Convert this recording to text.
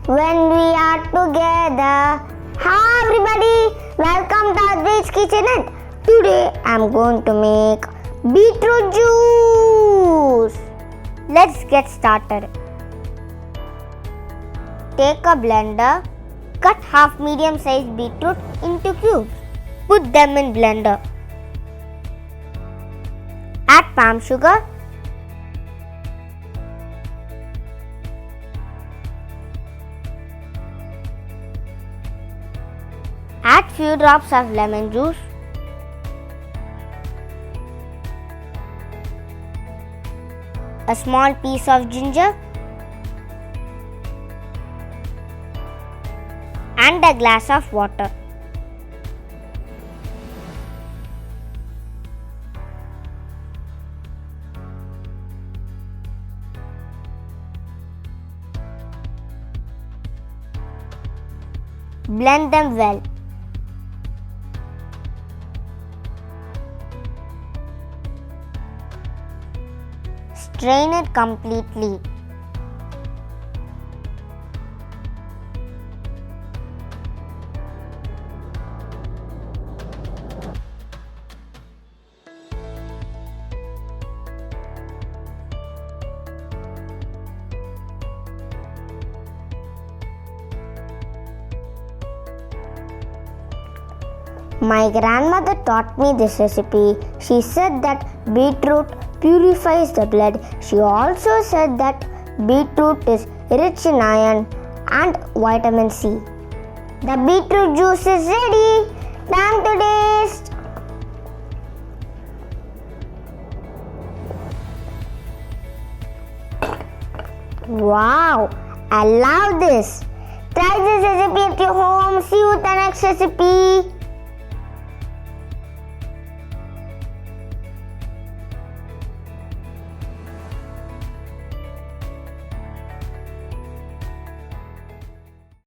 when we are together. Hi everybody, welcome to Advaith's Kitchenette. Today I am going to make beetroot juice. Let's get started. Take a blender, cut half medium sized beetroot into cubes. Put them in blender. Add palm sugar, add few drops of lemon juice, a small piece of ginger and a glass of water. Blend them well. Strain it completely. My grandmother taught me this recipe. She said that beetroot purifies the blood. She also said that beetroot is rich in iron and vitamin C. The beetroot juice is ready. Time to taste. Wow, I love this. Try this recipe at your home. See you with the next recipe.